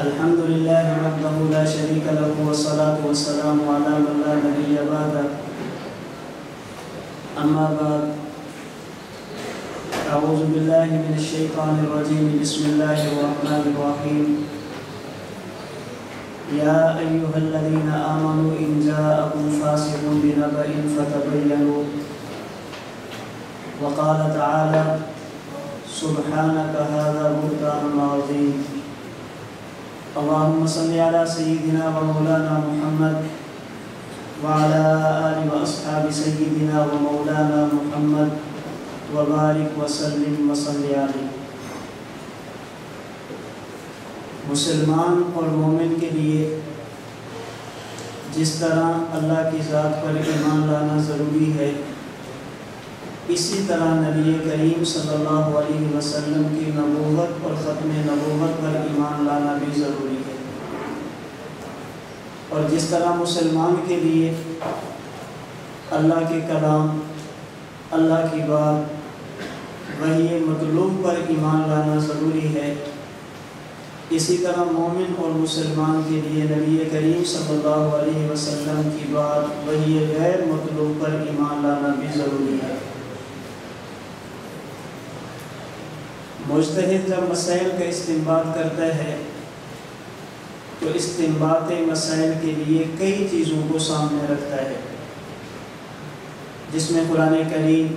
الحمد لله وحده لا شريك له والصلاة والسلام على من لا نبي بعده أما بعد أعوذ بالله من الشيطان الرجيم بسم الله الرحمن الرحيم يا أيها الذين آمنوا إن جاءكم فاسق بنبأ فتبينوا وقال تعالى سبحانك هذا بهتان عظيم اللهم صل على سيدنا ومولانا محمد وعلى آل وأصحاب سيدنا ومولانا محمد وبارك وسلم وصل علیہ۔ مسلمان اور مومن کے لیے جس طرح اللہ کی ذات پر ایمان لانا ضروری ہے، اسی طرح نبی کریم صلی اللہ علیہ وسلم کی نبوت اور ختم نبوت پر ایمان لانا بھی ضروری ہے۔ اور جس طرح مسلمان کے لیے اللہ کے کلام، اللہ کی بات، وحی مطلوب پر ایمان لانا ضروری ہے، اسی طرح مومن اور مسلمان کے لیے نبی کریم صلی اللہ علیہ وسلم کی بات، وحی غیر مطلوب پر ایمان لانا بھی ضروری ہے۔ مجتہد جب مسائل کا استنباط کرتا ہے تو استنباط مسائل کے لیے کئی چیزوں کو سامنے رکھتا ہے، جس میں قرآن کریم،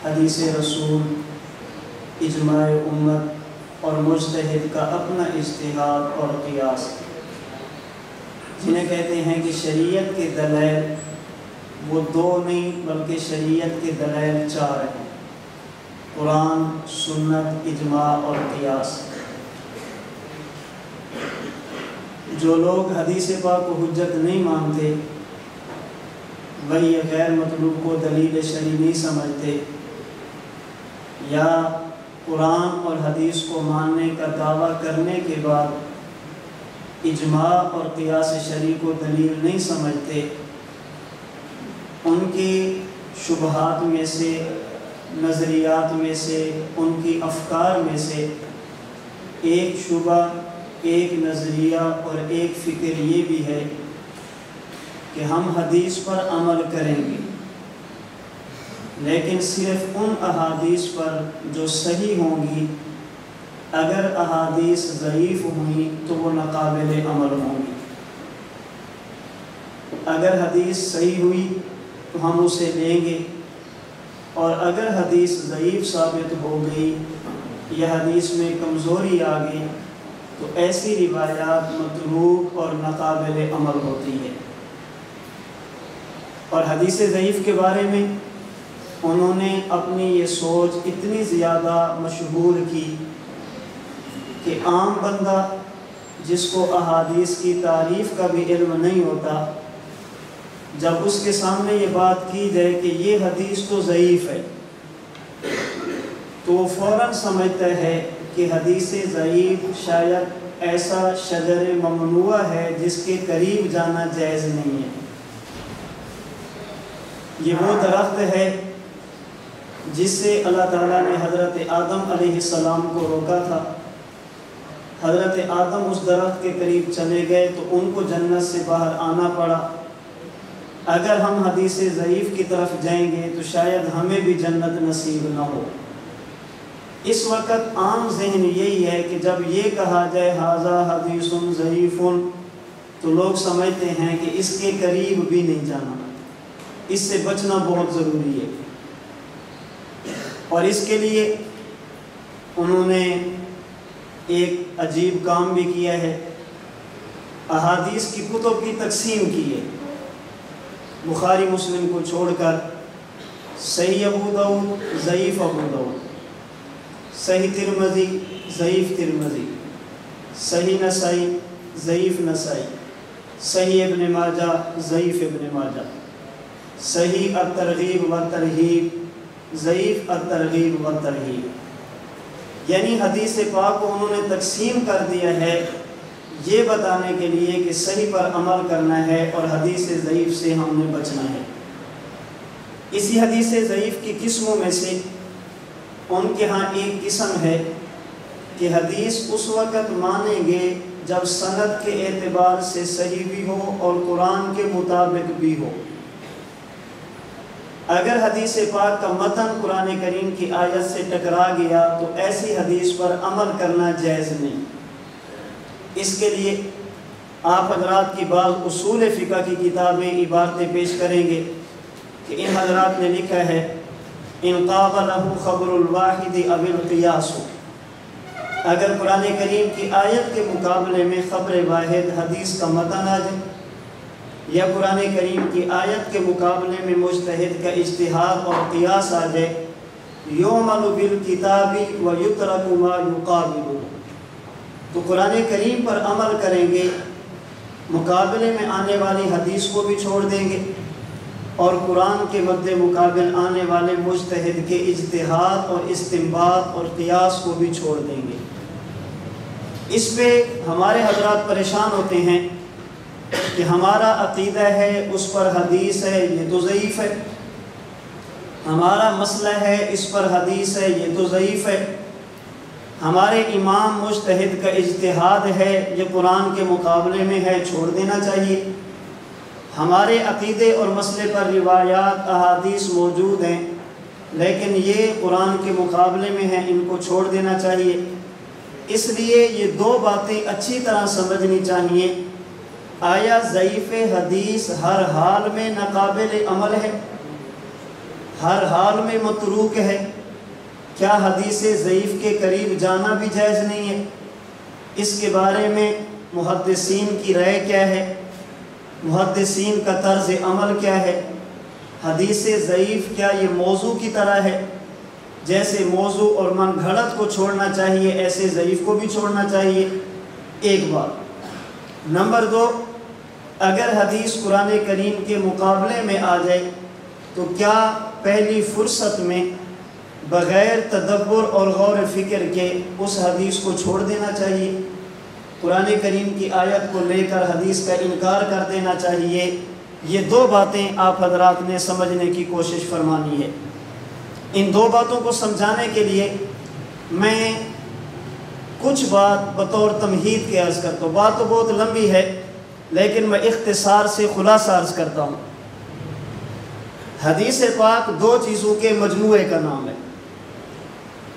حدیث رسول، اجماع امت اور مجتہد کا اپنا اجتہاد اور قیاس، جنہیں کہتے ہیں کہ شریعت کے دلائل وہ دو نہیں بلکہ شریعت کے دلائل چار ہیں: قرآن، سنت، اجماع اور قیاس۔ جو لوگ حدیث پاک کو حجت نہیں مانتے، وہی غیر مطلوب کو دلیل شرعی نہیں سمجھتے، یا قرآن اور حدیث کو ماننے کا دعویٰ کرنے کے بعد اجماع اور قیاس شرعی کو دلیل نہیں سمجھتے، ان کی شبہات میں سے، نظریات میں سے، ان کی افکار میں سے ایک شبہ، ایک نظریہ اور ایک فکر یہ بھی ہے کہ ہم حدیث پر عمل کریں گے، لیکن صرف ان احادیث پر جو صحیح ہوں گی۔ اگر احادیث ضعیف ہوئیں تو وہ ناقابل عمل ہوں گی، اگر حدیث صحیح ہوئی تو ہم اسے لیں گے، اور اگر حدیث ضعیف ثابت ہو گئی یا حدیث میں کمزوری آ گئی تو ایسی روایات مطلوب اور ناقابل عمل ہوتی ہے۔ اور حدیث ضعیف کے بارے میں انہوں نے اپنی یہ سوچ اتنی زیادہ مشہور کی کہ عام بندہ جس کو احادیث کی تعریف کا بھی علم نہیں ہوتا، جب اس کے سامنے یہ بات کی جائے کہ یہ حدیث تو ضعیف ہے تو وہ فوراً سمجھتا ہے کہ حدیث ضعیف شاید ایسا شجر ممنوع ہے جس کے قریب جانا جائز نہیں ہے۔ یہ وہ درخت ہے جس سے اللہ تعالیٰ نے حضرت آدم علیہ السلام کو روکا تھا۔ حضرت آدم اس درخت کے قریب چلے گئے تو ان کو جنت سے باہر آنا پڑا۔ اگر ہم حدیث ضعیف کی طرف جائیں گے تو شاید ہمیں بھی جنت نصیب نہ ہو۔ اس وقت عام ذہن یہی ہے کہ جب یہ کہا جائے ھذا حدیث ضعیف تو لوگ سمجھتے ہیں کہ اس کے قریب بھی نہیں جانا، اس سے بچنا بہت ضروری ہے۔ اور اس کے لیے انہوں نے ایک عجیب کام بھی کیا ہے، احادیث کی کتب کی تقسیم کی ہے۔ بخاری مسلم کو چھوڑ کر صحیح ابو داؤد، ضعیف ابو داؤد، صحیح ترمذی، ضعیف ترمذی، صحیح نسائی، ضعیف نسائی، صحیح ابن ماجہ، ضعیف ابن ماجہ، صحیح الترغیب والترہیب، ضعیف الترغیب والترہیب۔ یعنی حدیث پاک کو انہوں نے تقسیم کر دیا ہے یہ بتانے کے لیے کہ صحیح پر عمل کرنا ہے اور حدیث ضعیف سے ہم نے بچنا ہے۔ اسی حدیث ضعیف کی قسموں میں سے ان کے ہاں ایک قسم ہے کہ حدیث اس وقت مانیں گے جب سند کے اعتبار سے صحیح بھی ہو اور قرآن کے مطابق بھی ہو۔ اگر حدیث پاک کا متن قرآن کریم کی آیت سے ٹکرا گیا تو ایسی حدیث پر عمل کرنا جائز نہیں۔ اس کے لیے آپ حضرات کی بعض اصول فقہ کی کتابیں عبارتیں پیش کریں گے کہ ان حضرات نے لکھا ہے ان قابلہ خبر الواحد او القیاس، اگر قرآن کریم کی آیت کے مقابلے میں خبر واحد حدیث کا متن آ جائے یا قرآن کریم کی آیت کے مقابلے میں مجتہد کا اجتہاد اور قیاس آ جائے، یعمل بالکتاب ویترک ما یقابلہ، تو قرآن کریم پر عمل کریں گے، مقابلے میں آنے والی حدیث کو بھی چھوڑ دیں گے اور قرآن کے مد مقابل آنے والے مجتہد کے اجتہاد اور استنباط اور قیاس کو بھی چھوڑ دیں گے۔ اس پہ ہمارے حضرات پریشان ہوتے ہیں کہ ہمارا عقیدہ ہے اس پر حدیث ہے یہ تو ضعیف ہے، ہمارا مسئلہ ہے اس پر حدیث ہے یہ تو ضعیف ہے، ہمارے امام مجتہد کا اجتہاد ہے یہ قرآن کے مقابلے میں ہے چھوڑ دینا چاہیے، ہمارے عقیدے اور مسئلے پر روایات احادیث موجود ہیں لیکن یہ قرآن کے مقابلے میں ہیں، ان کو چھوڑ دینا چاہیے۔ اس لیے یہ دو باتیں اچھی طرح سمجھنی چاہیے، آیا ضعیف حدیث ہر حال میں ناقابل عمل ہے، ہر حال میں متروک ہے؟ کیا حدیث ضعیف کے قریب جانا بھی جائز نہیں ہے؟ اس کے بارے میں محدثین کی رائے کیا ہے؟ محدثین کا طرز عمل کیا ہے؟ حدیث ضعیف کیا یہ موضوع کی طرح ہے؟ جیسے موضوع اور من گھڑت کو چھوڑنا چاہیے ایسے ضعیف کو بھی چھوڑنا چاہیے، ایک بات۔ نمبر دو، اگر حدیث قرآن کریم کے مقابلے میں آ جائے تو کیا پہلی فرصت میں بغیر تدبر اور غور فکر کے اس حدیث کو چھوڑ دینا چاہیے؟ قرآن کریم کی آیت کو لے کر حدیث کا انکار کر دینا چاہیے؟ یہ دو باتیں آپ حضرات نے سمجھنے کی کوشش فرمانی ہے۔ ان دو باتوں کو سمجھانے کے لیے میں کچھ بات بطور تمہید کے عرض کرتا ہوں، بات تو بہت لمبی ہے لیکن میں اختصار سے خلاصہ عرض کرتا ہوں۔ حدیث پاک دو چیزوں کے مجموعے کا نام ہے،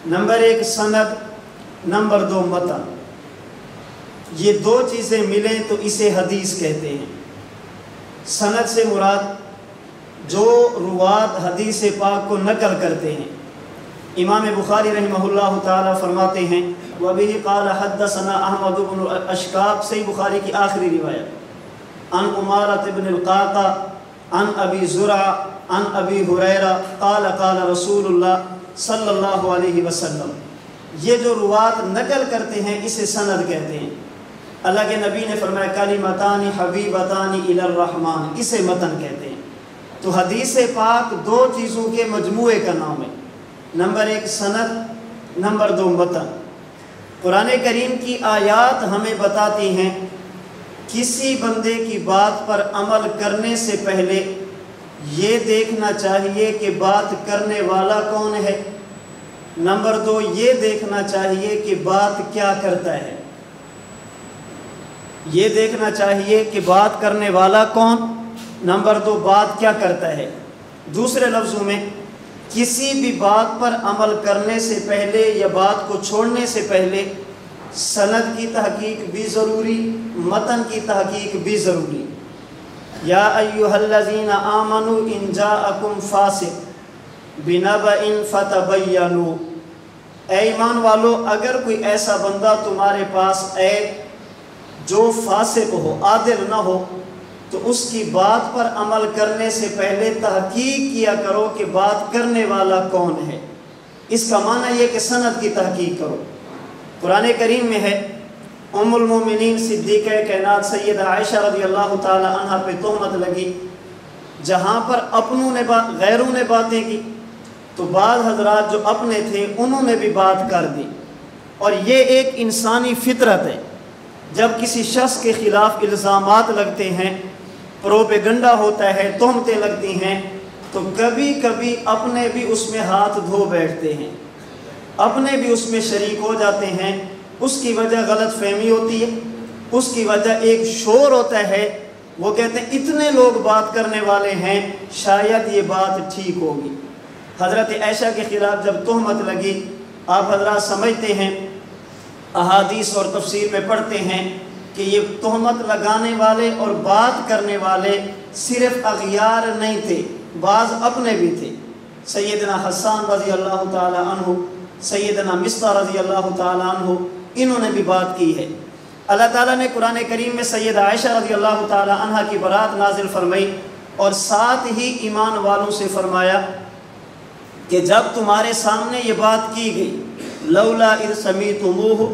نمبر ایک سند، نمبر دو متن۔ یہ دو چیزیں ملیں تو اسے حدیث کہتے ہیں۔ سند سے مراد جو روات حدیث پاک کو نقل کرتے ہیں۔ امام بخاری رحمہ اللہ تعالی فرماتے ہیں وَبِهِ قَالَ حَدَّثَنَا أَحْمَدُ بْنُ الْأَشْقَاق، صحیح بخاری کی آخری روایت، عن عمارة بن القعقاع عن ابی زرع عن ابی ہریرہ قال قال رسول اللہ صلی اللہ علیہ وسلم۔ یہ جو روات نقل کرتے ہیں اسے سند کہتے ہیں۔ اللہ کے نبی نے فرمایا کلمتان حبیبتان الی الرحمن، اسے متن کہتے ہیں۔ تو حدیث پاک دو چیزوں کے مجموعے کا نام ہے، نمبر ایک سند، نمبر دو متن۔ قرآن کریم کی آیات ہمیں بتاتی ہیں کسی بندے کی بات پر عمل کرنے سے پہلے یہ دیکھنا چاہیے کہ بات کرنے والا کون ہے، نمبر دو یہ دیکھنا چاہیے کہ بات کیا کرتا ہے، یہ دیکھنا چاہیے کہ بات کرنے والا کون، نمبر دو بات کیا کرتا ہے۔ دوسرے لفظوں میں کسی بھی بات پر عمل کرنے سے پہلے یا بات کو چھوڑنے سے پہلے سند کی تحقیق بھی ضروری، متن کی تحقیق بھی ضروری۔ یا ایھا الذین آمنوا ان جاءکم فاسق بنبأ فتبینوا، اے ایمان والو اگر کوئی ایسا بندہ تمہارے پاس آئے جو فاسق ہو، عادل نہ ہو، تو اس کی بات پر عمل کرنے سے پہلے تحقیق کیا کرو کہ بات کرنے والا کون ہے۔ اس کا معنی یہ کہ سند کی تحقیق کرو۔ قرآن کریم میں ہے ام المومنین صدیقہ کائنات سیدہ عائشہ رضی اللہ تعالی عنہ پہ تہمت لگی، جہاں پر اپنوں نے غیروں نے باتیں کی تو بعض حضرات جو اپنے تھے انہوں نے بھی بات کر دی، اور یہ ایک انسانی فطرت ہے۔ جب کسی شخص کے خلاف الزامات لگتے ہیں، پروپیگنڈا ہوتا ہے، تہمتیں لگتی ہیں، تو کبھی کبھی اپنے بھی اس میں ہاتھ دھو بیٹھتے ہیں، اپنے بھی اس میں شریک ہو جاتے ہیں، اس کی وجہ غلط فہمی ہوتی ہے، اس کی وجہ ایک شور ہوتا ہے، وہ کہتے ہیں اتنے لوگ بات کرنے والے ہیں شاید یہ بات ٹھیک ہوگی۔ حضرت عائشہ کے خلاف جب تہمت لگی، آپ حضرات سمجھتے ہیں، احادیث اور تفسیر میں پڑھتے ہیں کہ یہ تہمت لگانے والے اور بات کرنے والے صرف اغیار نہیں تھے، بعض اپنے بھی تھے۔ سیدنا حسان رضی اللہ تعالی عنہ، سیدنا مصطح رضی اللہ تعالی عنہ، انہوں نے بھی بات کی ہے۔ اللہ تعالیٰ نے قرآن کریم میں سیدہ عائشہ رضی اللہ تعالی عنہ کی برات نازل فرمائی، اور ساتھ ہی ایمان والوں سے فرمایا کہ جب تمہارے سامنے یہ بات کی گئی، لولا اذ سمیعتموہ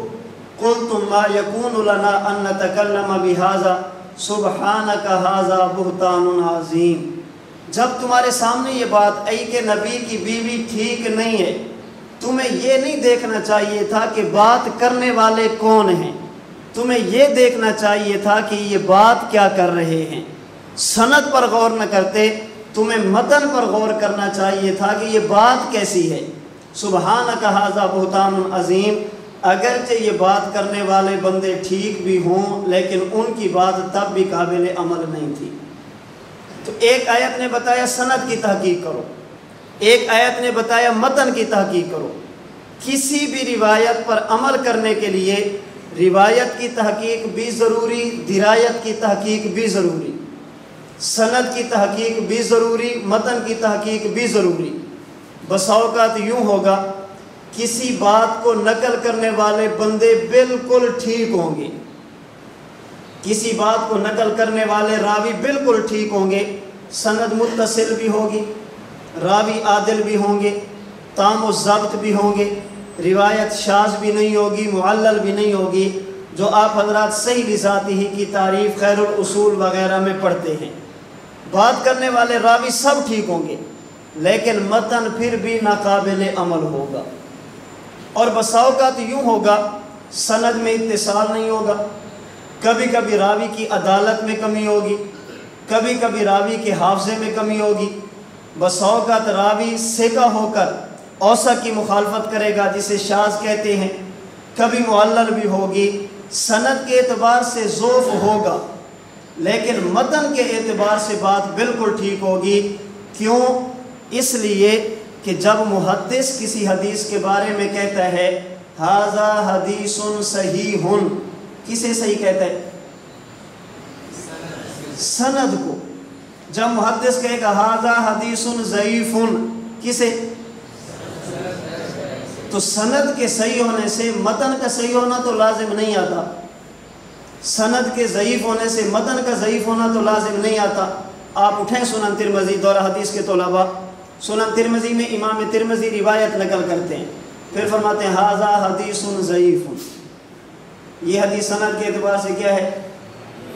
قلتم ما یکون لنا ان نتکلم بہذا سبحانک ھذا بہتان عظیم، جب تمہارے سامنے یہ بات آئی کہ نبی کی بیوی ٹھیک نہیں ہے، تمہیں یہ نہیں دیکھنا چاہیے تھا کہ بات کرنے والے کون ہیں، تمہیں یہ دیکھنا چاہیے تھا کہ یہ بات کیا کر رہے ہیں، سند پر غور نہ کرتے، تمہیں متن پر غور کرنا چاہیے تھا کہ یہ بات کیسی ہے۔ سبحانک ھذا بہتان عظیم، اگرچہ یہ بات کرنے والے بندے ٹھیک بھی ہوں لیکن ان کی بات تب بھی قابل عمل نہیں تھی۔ تو ایک آیت نے بتایا سند کی تحقیق کرو، ایک آیت نے بتایا متن کی تحقیق کرو۔ کسی بھی روایت پر عمل کرنے کے لیے روایت کی تحقیق بھی ضروری، درایت کی تحقیق بھی ضروری، سند کی تحقیق بھی ضروری، متن کی تحقیق بھی ضروری۔ بسا اوقات یوں ہوگا، کسی بات کو نقل کرنے والے بندے بالکل ٹھیک ہوں گے، کسی بات کو نقل کرنے والے راوی بالکل ٹھیک ہوں گے، سند متصل بھی ہوگی، راوی عادل بھی ہوں گے، تام و ضبط بھی ہوں گے، روایت شاذ بھی نہیں ہوگی، معلل بھی نہیں ہوگی، جو آپ حضرات صحیح بذاتی ہی کی تعریف خیر الاصول وغیرہ میں پڑھتے ہیں۔ بات کرنے والے راوی سب ٹھیک ہوں گے لیکن متن پھر بھی ناقابل عمل ہوگا، اور بسا اوقات یوں ہوگا سند میں اتصال نہیں ہوگا، کبھی کبھی راوی کی عدالت میں کمی ہوگی، کبھی کبھی راوی کے حافظے میں کمی ہوگی، بسا اوقات راوی ثقہ ہو کر اوثق کی مخالفت کرے گا جسے شاذ کہتے ہیں، کبھی معلل بھی ہوگی، سند کے اعتبار سے ضعف ہوگا لیکن متن کے اعتبار سے بات بالکل ٹھیک ہوگی۔ کیوں؟ اس لیے کہ جب محدث کسی حدیث کے بارے میں کہتا ہے ھذا حدیث صحیح، کسے صحیح کہتا ہے؟ سند کو۔ جب محدث کہے گا ھذا حدیث ضعیف، کسے؟ تو سند کے صحیح ہونے سے متن کا صحیح ہونا تو لازم نہیں آتا، سند کے ضعیف ہونے سے متن کا ضعیف ہونا تو لازم نہیں آتا۔ آپ اٹھیں سنن ترمذی، دورہ حدیث کے طلباء، سنن ترمذی میں امام ترمذی روایت نقل کرتے ہیں، پھر فرماتے ہیں ھذا حدیث ضعیف، یہ حدیث سند کے اعتبار سے کیا ہے؟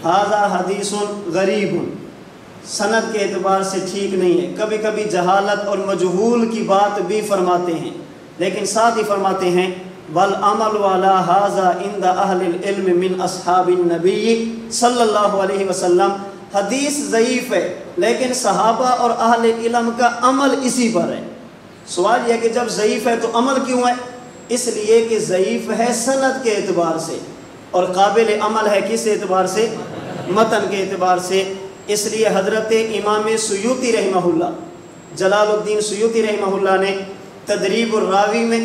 ھذا حدیث غریب، سند کے اعتبار سے ٹھیک نہیں ہے۔ کبھی کبھی جہالت اور مجہول کی بات بھی فرماتے ہیں لیکن ساتھ ہی فرماتے ہیں والعمل علی ھذا عند اہل العلم من اصحاب النبی صلی اللہ علیہ وسلم، حدیث ضعیف ہے لیکن صحابہ اور اہل علم کا عمل اسی پر ہے۔ سوال یہ کہ جب ضعیف ہے تو عمل کیوں ہے؟ اس لیے کہ ضعیف ہے سند کے اعتبار سے اور قابل عمل ہے کس اعتبار سے؟ متن کے اعتبار سے۔ اس لیے حضرت امام سیوطی رحمہ اللہ، جلال الدین سیوطی رحمہ اللہ نے تدریب الراوی میں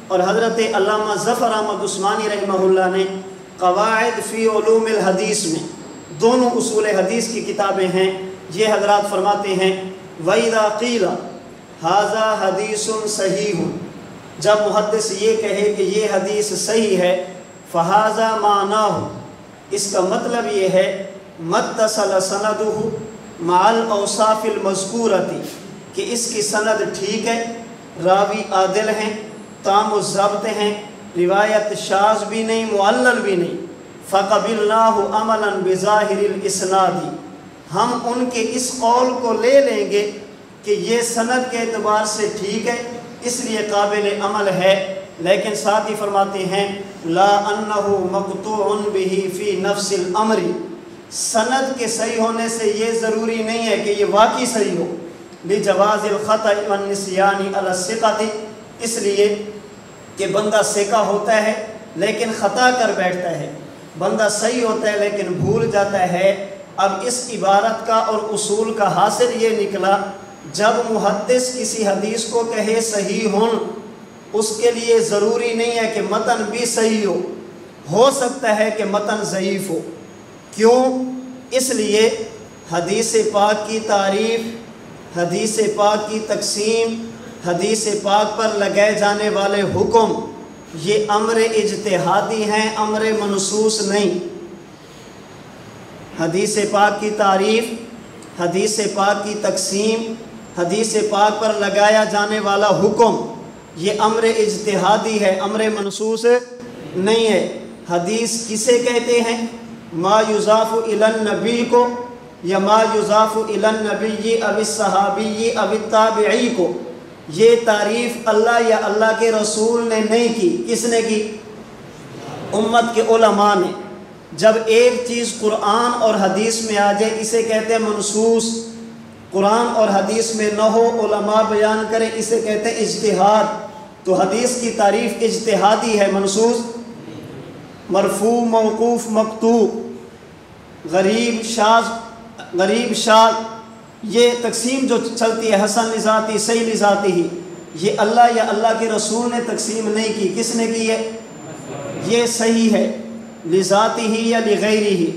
اور حضرت علامہ ظفر احمد عثمانی رحمہ اللہ نے قواعد فی علوم الحدیث میں، دونوں اصول حدیث کی کتابیں ہیں، یہ حضرات فرماتے ہیں وَإِذَا قِيلَ ھذا حدیث صحیح، جب محدث یہ کہے کہ یہ حدیث صحیح ہے، فَھَذَا مَعْنَاهُ، اس کا مطلب یہ ہے متصل سندہ مع الاوصاف المذکورۃ، کہ اس کی سند ٹھیک ہے، راوی عادل ہیں، تام و ضبط ہیں، روایت شاذ بھی نہیں، معلل بھی نہیں، فَقَبِلْنَاهُ عَمَلًا بِظَاهِرِ الْإِسْنَادِ، ہم ان کے اس قول کو لے لیں گے کہ یہ سند کے اعتبار سے ٹھیک ہے اس لیے قابل عمل ہے، لیکن ساتھ ہی فرماتے ہیں لا انہ مقطوع بہ فی نفس الامر، سند کے صحیح ہونے سے یہ ضروری نہیں ہے کہ یہ واقعی صحیح ہو، لجواز الخطأ والنسیان علی الثقۃ، اس لیے کہ بندہ ثقہ ہوتا ہے لیکن خطا کر بیٹھتا ہے، بندہ صحیح ہوتا ہے لیکن بھول جاتا ہے۔ اب اس عبارت کا اور اصول کا حاصل یہ نکلا، جب محدث کسی حدیث کو کہے صحیح ہن، اس کے لیے ضروری نہیں ہے کہ متن بھی صحیح ہو سکتا ہے کہ متن ضعیف ہو۔ کیوں؟ اس لیے حدیث پاک کی تعریف، حدیث پاک کی تقسیم، حدیث پاک پر لگائے جانے والے حکم، یہ امر اجتہادی ہیں، امر منصوص نہیں۔ حدیث پاک کی تعریف، حدیث پاک کی تقسیم، حدیث پاک پر لگایا جانے والا حکم، یہ امر اجتہادی ہے، امر منصوص نہیں ہے۔ حدیث کسے کہتے ہیں؟ ما یضاف الی النبی کو، یا ما یضاف الی النبی او الصحابی او التابعی کو۔ یہ تعریف اللہ یا اللہ کے رسول نے نہیں کی، کس نے کی؟ امت کے علماء نے۔ جب ایک چیز قرآن اور حدیث میں آ جائے اسے کہتے ہیں منصوص، قرآن اور حدیث میں نہ ہو علماء بیان کریں اسے کہتے ہیں اجتہاد۔ تو حدیث کی تعریف اجتہادی ہے، منصوص۔ مرفوع، موقوف، مقطوع، غریب، شاذ، یہ تقسیم جو چلتی ہے، حسن لذاتی، صحیح لذاتی ہی، یہ اللہ یا اللہ کے رسول نے تقسیم نہیں کی، کس نے کی ہے؟ یہ صحیح ہے لذاتی ہی یا لغیری ہی،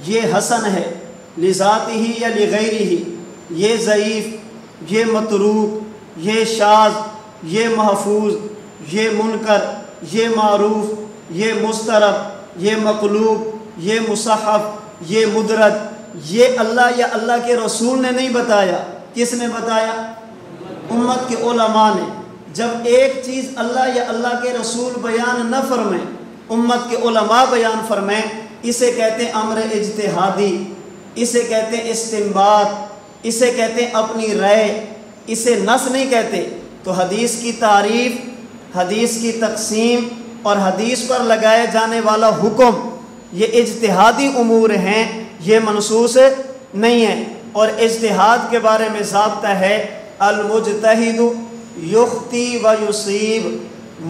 یہ حسن ہے لذاتی ہی یا لغیری ہی، یہ ضعیف، یہ متروک، یہ شاذ، یہ محفوظ، یہ منکر، یہ معروف، یہ مسترب، یہ مقلوب، یہ مصحف، یہ مدرج۔ یہ اللہ یا اللہ کے رسول نے نہیں بتایا، کس نے بتایا؟ امت کے علماء نے۔ جب ایک چیز اللہ یا اللہ کے رسول بیان نہ فرمائیں، امت کے علماء بیان فرمائیں، اسے کہتے ہیں امر اجتہادی، اسے کہتے ہیں استنباط، اسے کہتے ہیں اپنی رائے، اسے نص نہیں کہتے۔ تو حدیث کی تعریف، حدیث کی تقسیم اور حدیث پر لگائے جانے والا حکم، یہ اجتہادی امور ہیں، یہ منصوص نہیں ہے۔ اور اجتہاد کے بارے میں ضابطہ ہے المجتہد یخطی و یصیب۔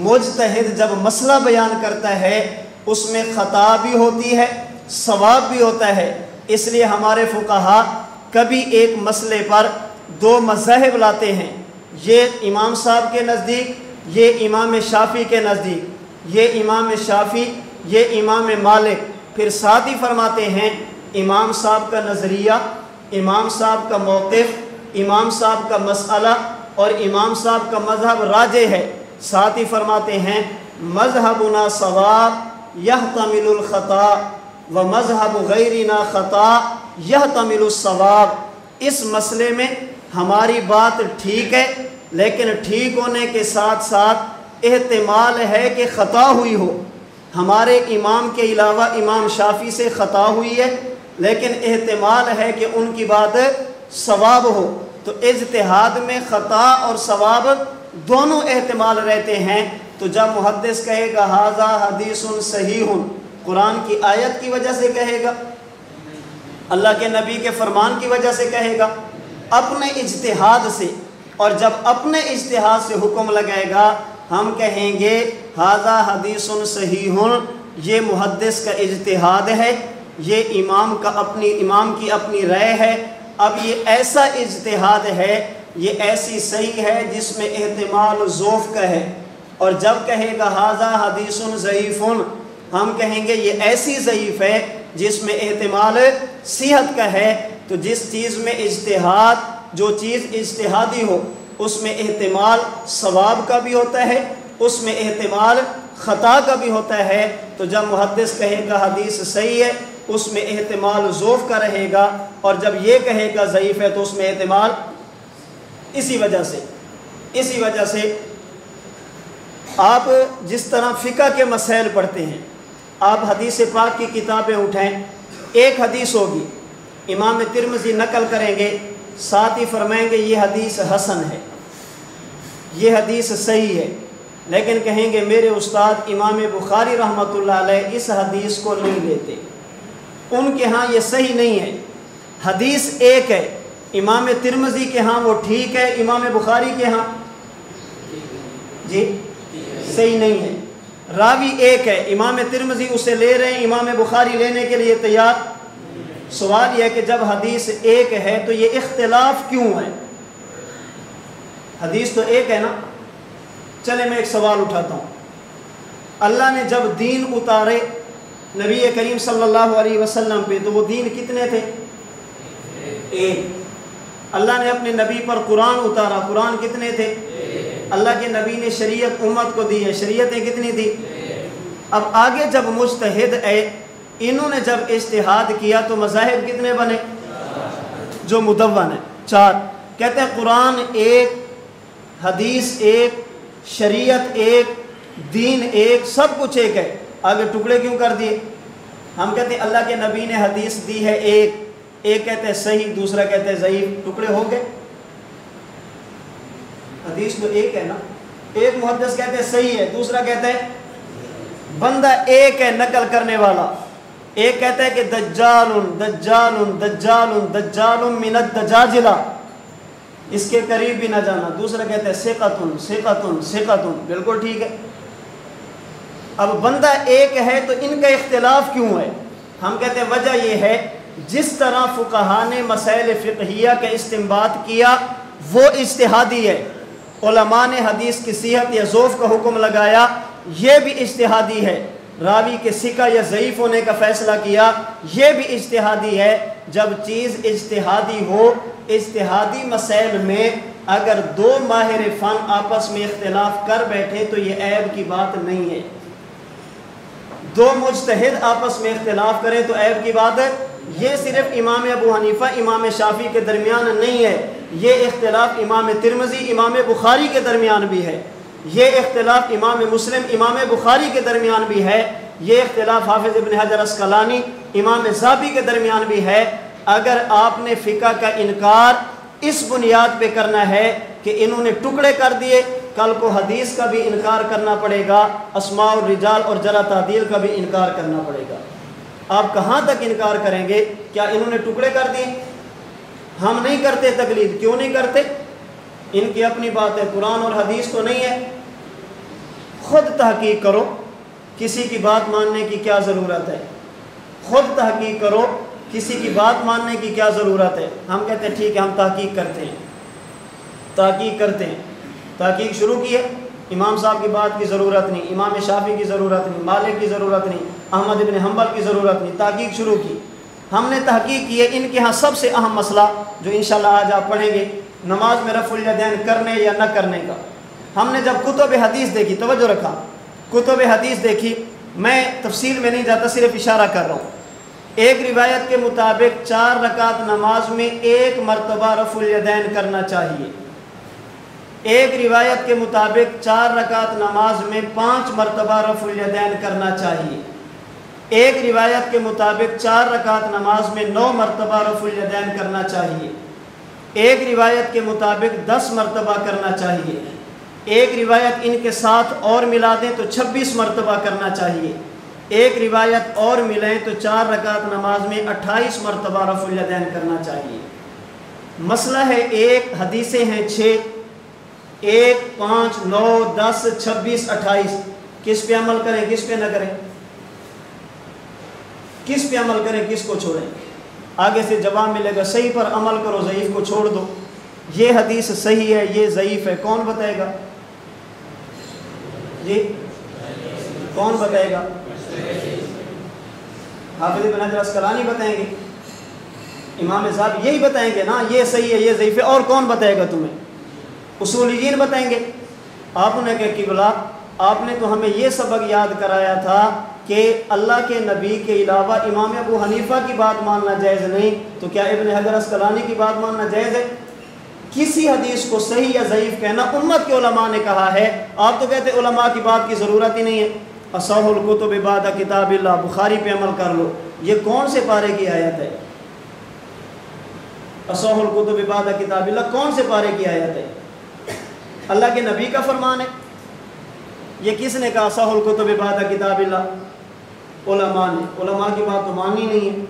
مجتہد جب مسئلہ بیان کرتا ہے اس میں خطا بھی ہوتی ہے، صواب بھی ہوتا ہے۔ اس لیے ہمارے فقہا کبھی ایک مسئلے پر دو مذاہب لاتے ہیں، یہ امام صاحب کے نزدیک، یہ امام شافعی کے نزدیک، یہ امام شافعی، یہ امام مالک، پھر ساتھ ہی فرماتے ہیں امام صاحب کا نظریہ، امام صاحب کا موقف، امام صاحب کا مسئلہ اور امام صاحب کا مذہب راجح ہے۔ ساتھ ہی فرماتے ہیں مذہبنا صواب یحتمل الخطا و مذہب غیرنا خطا یحتمل الصواب۔ اس مسئلے میں ہماری بات ٹھیک ہے، لیکن ٹھیک ہونے کے ساتھ ساتھ احتمال ہے کہ خطا ہوئی ہو۔ ہمارے امام کے علاوہ امام شافعی سے خطا ہوئی ہے، لیکن احتمال ہے کہ ان کی بات صواب ہو۔ تو اجتہاد میں خطا اور صواب دونوں احتمال رہتے ہیں۔ تو جب محدث کہے گا ھذا حدیث صحیح، قرآن کی آیت کی وجہ سے کہے گا، اللہ کے نبی کے فرمان کی وجہ سے کہے گا، اپنے اجتہاد سے۔ اور جب اپنے اجتہاد سے حکم لگائے گا، ہم کہیں گے ھذا حدیث صحیح، یہ محدث کا اجتہاد ہے، یہ امام کی اپنی رائے ہے۔ اب یہ ایسا اجتہاد ہے، یہ ایسی صحیح ہے جس میں احتمال ضعف کا ہے۔ اور جب کہے گا ھذا حدیث ضعیف، ہم کہیں گے یہ ایسی ضعیف ہے جس میں احتمال صحت کا ہے۔ تو جس چیز میں اجتہاد، جو چیز اجتہادی ہو، اس میں احتمال ثواب کا بھی ہوتا ہے، اس میں احتمال خطا کا بھی ہوتا ہے۔ تو جب محدث کہے گا حدیث صحیح ہے، اس میں احتمال ضعف کا رہے گا، اور جب یہ کہے گا ضعیف ہے تو اس میں احتمال۔ اسی وجہ سے آپ جس طرح فقہ کے مسائل پڑھتے ہیں، آپ حدیث پاک کی کتابیں اٹھائیں، ایک حدیث ہوگی، امام ترمذی نقل کریں گے، ساتھ ہی فرمائیں گے یہ حدیث حسن ہے، یہ حدیث صحیح ہے، لیکن کہیں گے میرے استاد امام بخاری رحمۃ اللہ علیہ اس حدیث کو نہیں لیتے، ان کے ہاں یہ صحیح نہیں ہے۔ حدیث ایک ہے، امام ترمذی کے ہاں وہ ٹھیک ہے، امام بخاری کے ہاں جی صحیح نہیں ہے۔ راوی ایک ہے، امام ترمذی اسے لے رہے ہیں، امام بخاری لینے کے لیے تیار۔ سوال یہ ہے کہ جب حدیث ایک ہے تو یہ اختلاف کیوں ہے؟ حدیث تو ایک ہے نا۔ چلے میں ایک سوال اٹھاتا ہوں، اللہ نے جب دین اتارے نبی کریم صلی اللہ علیہ وسلم پہ تو وہ دین کتنے تھے؟ ایک۔ اللہ نے اپنے نبی پر قرآن اتارا، قرآن کتنے تھے؟ اللہ کے نبی نے شریعت امت کو دی ہے، شریعتیں کتنی تھی؟ اب آگے جب مجتہد ہے، انہوں نے جب اجتہاد کیا تو مذاہب کتنے بنے؟ جو مدون ہے 4۔ کہتے ہیں قرآن ایک، حدیث ایک، شریعت ایک، دین ایک، سب کچھ ایک ہے، آگے ٹکڑے کیوں کر دیے؟ ہم کہتے ہیں اللہ کے نبی نے حدیث دی ہے ایک، ایک کہتے ہیں صحیح، دوسرا کہتے ہیں ضعیف، ٹکڑے ہو گئے؟ حدیث تو ایک ہے نا۔ ایک محدث کہتے ہیں صحیح ہے، دوسرا کہتا ہے بندہ ایک ہے نقل کرنے والا، ایک کہتا ہے کہ دجال دجال دجال دجال من الدجاجلہ، اس کے قریب بھی نہ جانا، دوسرا کہتا ہے ثقۃ ثقۃ ثقۃ، بالکل ٹھیک ہے۔ اب بندہ ایک ہے تو ان کا اختلاف کیوں ہے؟ ہم کہتے ہیں وجہ یہ ہے جس طرح فقہاء نے مسائل فقہیہ کا استنباط کیا وہ اجتہادی ہے، علماء نے حدیث کی صحت یا ضعف کا حکم لگایا یہ بھی اجتہادی ہے، راوی کے ثقہ یا ضعیف ہونے کا فیصلہ کیا یہ بھی اجتہادی ہے۔ جب چیز اجتہادی ہو، اجتہادی مسائل میں اگر دو ماہر فن آپس میں اختلاف کر بیٹھے تو یہ عیب کی بات نہیں ہے۔ دو مجتہد آپس میں اختلاف کریں تو عیب کی بات ہے؟ یہ صرف امام ابو حنیفہ امام شافعی کے درمیان نہیں ہے، یہ اختلاف امام ترمذی امام بخاری کے درمیان بھی ہے، یہ اختلاف امام مسلم امام بخاری کے درمیان بھی ہے، یہ اختلاف حافظ ابن حجر عسقلانی امام ذہبی کے درمیان بھی ہے۔ اگر آپ نے فقہ کا انکار اس بنیاد پہ کرنا ہے کہ انہوں نے ٹکڑے کر دیے، کل کو حدیث کا بھی انکار کرنا پڑے گا، اسماء الرجال اور جرح تعدیل کا بھی انکار کرنا پڑے گا۔ آپ کہاں تک انکار کریں گے؟ کیا انہوں نے ٹکڑے کر دیے؟ ہم نہیں کرتے تقلید، کیوں نہیں کرتے؟ ان کی اپنی بات ہے، قرآن اور حدیث تو نہیں ہے۔ خود تحقیق کرو، کسی کی بات ماننے کی کیا ضرورت ہے؟ خود تحقیق کرو، کسی کی بات ماننے کی کیا ضرورت ہے؟ ہم کہتے ہیں ٹھیک ہے ہم تحقیق کرتے ہیں، تحقیق کرتے ہیں، تحقیق شروع کی ہے، امام صاحب کی بات کی ضرورت نہیں، امام شافعی کی ضرورت نہیں، مالک کی ضرورت نہیں، احمد ابن حنبل کی ضرورت نہیں، تحقیق شروع کی، ہم نے تحقیق کی ہے۔ ان کے ہاں سب سے اہم مسئلہ جو انشاءاللہ آج آپ پڑھیں گے، نماز میں رفع الیدین کرنے یا نہ کرنے کا۔ ہم نے جب کتب حدیث دیکھی، توجہ رکھا، کتب حدیث دیکھی، میں تفصیل میں نہیں جاتا، صرف اشارہ کر رہا ہوں۔ ایک روایت کے مطابق 4 رکعت نماز میں 1 مرتبہ رفع الیدین کرنا چاہیے، ایک روایت کے مطابق 4 رکعت نماز میں 5 مرتبہ رفع الیدین کرنا چاہیے، ایک روایت کے مطابق 4 رکعت نماز میں 9 مرتبہ رفع الیدین کرنا چاہیے، ایک روایت کے مطابق 10 مرتبہ کرنا چاہیے، ایک روایت ان کے ساتھ اور ملا دیں تو 26 مرتبہ کرنا چاہیے، ایک روایت اور ملیں تو 4 رکعت نماز میں 28 مرتبہ رفع الیدین کرنا چاہیے۔ مسئلہ ہے ایک، حدیثیں ہیں 6، 1، 5، 9، 10، 26، 28، کس پہ عمل کریں کس پہ نہ کریں؟ کس پہ عمل کریں کس کو چھوڑیں؟ آگے سے جواب ملے گا صحیح پر عمل کرو، ضعیف کو چھوڑ دو۔ یہ حدیث صحیح ہے، یہ ضعیف ہے، کون بتائے گا؟ جی کون بتائے گا؟ حافظ ابن حجر عسقلانی بتائیں گے، امام صاحب یہی بتائیں گے نا، یہ صحیح ہے یہ ضعیف ہے، اور کون بتائے گا تمہیں؟ اصولیین بتائیں گے۔ آپ نے کہا قبلہ آپ نے تو ہمیں یہ سبق یاد کرایا تھا کہ اللہ کے نبی کے علاوہ امام ابو حنیفہ کی بات ماننا جائز نہیں، تو کیا ابن حجر عسقلانی کی بات ماننا جائز ہے؟ کسی حدیث کو صحیح یا ضعیف کہنا امت کے علماء نے کہا ہے، آپ تو کہتے علماء کی بات کی ضرورت ہی نہیں ہے۔ اصح الکتب بعد کتاب اللہ، بخاری پہ عمل کر لو، یہ کون سے پارے کی آیت ہے؟ اصح الکتب بعد کتاب اللہ کون سے پارے کی آیت ہے؟ اللہ کے نبی کا فرمان ہے، یہ کس نے کہا اصح الکتب بعد کتاب اللہ؟ علماء نے، علماء کی بات تو مانی نہیں ہے۔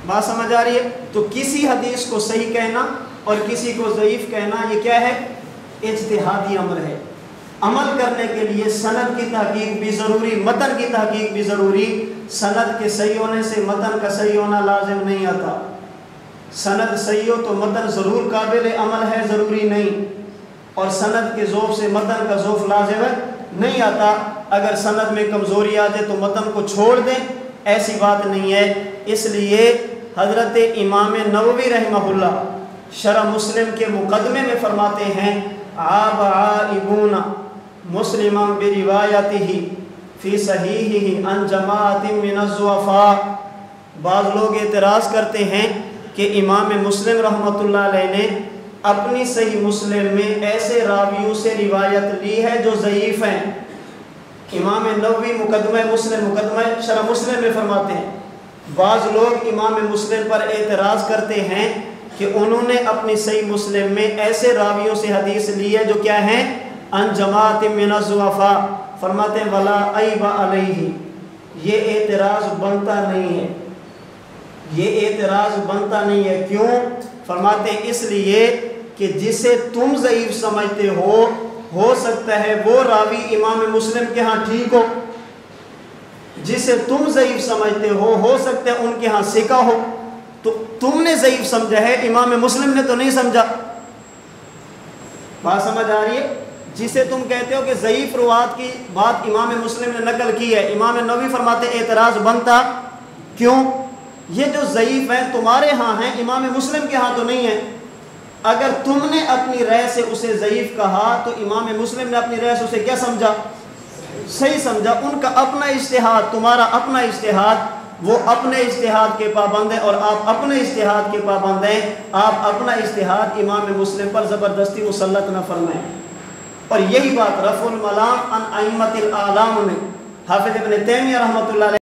بات سمجھ آ رہی ہے؟ تو کسی حدیث کو صحیح کہنا اور کسی کو ضعیف کہنا یہ کیا ہے؟ اجتہادی امر ہے۔ عمل کرنے کے لیے سند کی تحقیق بھی ضروری، متن کی تحقیق بھی ضروری۔ سند کے صحیح ہونے سے متن کا صحیح ہونا لازم نہیں آتا۔ سند صحیح ہو تو متن ضرور قابل عمل ہے، ضروری نہیں، اور سند کے ذوف سے متن کا ذوف لازم نہیں آتا۔ اگر سند میں کمزوری آ جائے تو متن کو چھوڑ دیں، ایسی بات نہیں ہے۔ اس لیے حضرت امام نووی رحمہ اللہ شرح مسلم کے مقدمے میں فرماتے ہیں عاب عائبون مسلما بروایتہ فی صحیحہ عن جماعت من الضعفاء۔ بعض لوگ اعتراض کرتے ہیں کہ امام مسلم رحمۃ اللہ علیہ نے اپنی صحیح مسلم میں ایسے راویوں سے روایت لی ہے جو ضعیف ہیں۔ امام نووی مقدمہ شرح مسلم میں فرماتے ہیں بعض لوگ امام مسلم پر اعتراض کرتے ہیں کہ انہوں نے اپنی صحیح مسلم میں ایسے راویوں سے حدیث لی ہے جو کیا ہیں ان جماعت من الضعفاء، فرماتے ہیں ولا عیب علیہ، یہ اعتراض بنتا نہیں ہے، یہ اعتراض بنتا نہیں ہے۔ کیوں؟ فرماتے ہیں اس لیے کہ جسے تم ضعیف سمجھتے ہو سکتا ہے وہ راوی امام مسلم کے ہاں ٹھیک ہو، جسے تم ضعیف سمجھتے ہو سکتا ہے ان کے ہاں ثقہ ہو، تو تم نے ضعیف سمجھا ہے، امام مسلم نے تو نہیں سمجھا۔ بات سمجھ آ رہی ہے؟ جسے تم کہتے ہو کہ ضعیف روات کی بات امام مسلم نے نقل کی ہے، امام نووی فرماتے اعتراض بنتا کیوں؟ یہ جو ضعیف ہیں تمہارے ہاں ہیں، امام مسلم کے ہاں تو نہیں ہیں۔ اگر تم نے اپنی رائے سے اسے ضعیف کہا تو امام مسلم نے اپنی رائے سے اسے کیا سمجھا؟ صحیح سمجھا۔ ان کا اپنا اجتہاد، تمہارا اپنا اجتہاد، وہ اپنے اجتہاد کے پابند ہیں اور آپ اپنے اجتہاد کے پابند ہیں۔ آپ اپنا اجتہاد امام مسلم پر زبردستی مسلط نہ فرمائیں۔ اور یہی بات رفع الملام عن ائمۃ الاعلام میں حافظ ابن تیمیہ رحمۃ اللہ علیہ